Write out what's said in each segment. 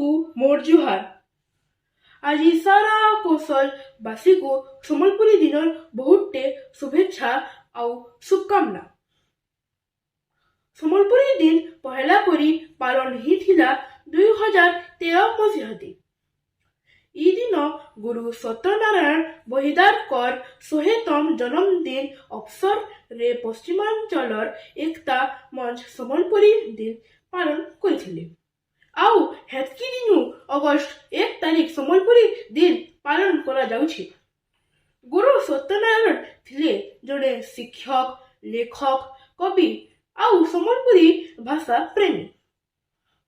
ସମସ୍ତଙ୍କୁ ମୋର ଜୁହାର। ଆଜି ସାରା କୌଶଳବାସୀକୁ ସମ୍ବଲପୁରୀ ଦିନର ବହୁତଟେ ଶୁଭେଚ୍ଛା ଆଉ ଶୁଭକାମନା। ସମ୍ବଲପୁରୀ ଦିନ ପହେଲା କରି ପାଳନ ହେଇଥିଲା 2013 ମସିହାରେ। ଇ ଦିନ ଗୁରୁ ସତ୍ୟନାରାୟଣ ବହିଦାରଙ୍କର 100ତମ ଜନ୍ମଦିନ ଅବସରରେ ପଶ୍ଚିମାଞ୍ଚଳର ଏକତା ମଞ୍ଚ ସମ୍ବଲପୁରୀ ଦିନ ପାଳନ କରିଥିଲେ। ଆଉ ହେତ୍କି ଦିନୁ ଅଗଷ୍ଟ 1 ତାରିଖ ସମ୍ବଲପୁରୀ ଦିନ ପାଳନ କରାଯାଉଛି। ଗୁରୁ ସତ୍ୟନାରାୟଣ ଥିଲେ ଜଣେ ଶିକ୍ଷକ, ଲେଖକ, କବି ଆଉ ସମ୍ବଲପୁରୀ ଭାଷା ପ୍ରେମୀ।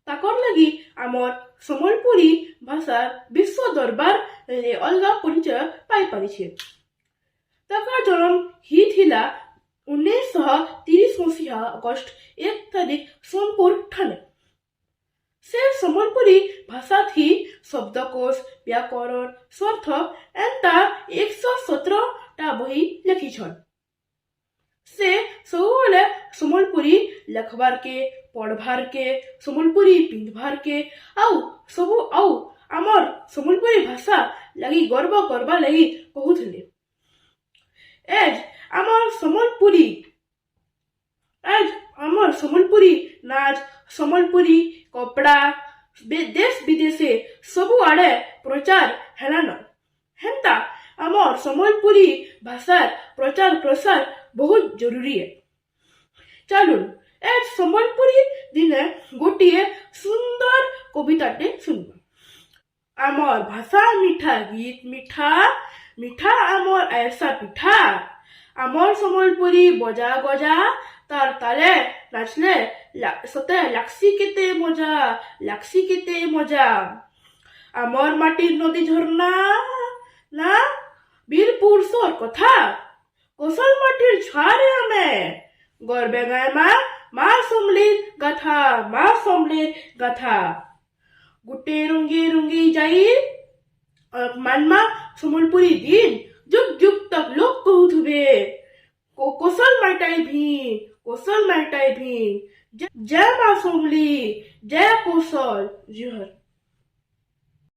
ତାକର ଲାଗି ଆମର ସମ୍ବଲପୁରୀ ଭାଷା ବିଶ୍ୱ ଦରବାରରେ ଅଲଗା ପରିଚୟ ପାଇପାରିছে। ତାକର ଜନ୍ମ ହେଇଥିଲା 1930 ମସିହା ଅଗଷ୍ଟ 1 ତାରିଖ ସୋନପୁର ଠାନେ। ସେ ସମ୍ବଲପୁରୀ ଭାଷା ଥି ଶବ୍ଦକୋଷ, ବ୍ୟାକରଣ, ସ୍ୱର୍ଥ ଏନ୍ତା 117ଟା ବହି ଲେଖିଛନ୍। ସେ ସବୁବେଳେ ସମ୍ବଲପୁରୀ ଲେଖବାରକେ, ପଢ଼ବାରକେ, ସମ୍ବଲପୁରୀ ପିନ୍ଧବାରକେ ଆଉ ଆମର ସମ୍ବଲପୁରୀ ଭାଷା ଲାଗି ଗର୍ବ କରବା ଲାଗି କହୁଥିଲେ। ଆମର ସମ୍ବଲପୁରୀ ନାଚ, ସମ୍ବଲପୁରୀ କପଡ଼ା ଦେଶ ବିଦେଶେ ସବୁଆଡ଼େ ପ୍ରଚାର ହେଲାନ। ହେନ୍ତା ଆମର ସମ୍ବଲପୁରୀ ଭାଷାର ପ୍ରଚାର ପ୍ରସାର ବହୁତ ଜରୁରୀ। ଚାଲୁନ୍ ସମ୍ବଲପୁରୀ ଦିନେ ଗୋଟିଏ ସୁନ୍ଦର କବିତାଟେ ଶୁଣିବା। আমার ভাষা মিঠা, গীত মিঠা, মিঠা আমার ऐसा পিঠা। আমার সম্বলপুরী বজা গজা, তার তালে নাচলে সতে লাগছি কেতে মজা, লাগছি কেতে মজা। আমার মাটির নদী ঝর্ণা না বীরপুর সর কথা, কোসল মাটির ছাড়ে আমে গর্বে গায় মা সমলির গাথা, মা সমলির গাথা। গোটে রঙ্গি রঙ্গি যাই মানমা সম্বলপুরী দিন, যুগ যুগ তক লোক কহুথুবে কোসল মাটাই ভিন। জয় মা সমলি, জয় কৌশল। জুহর।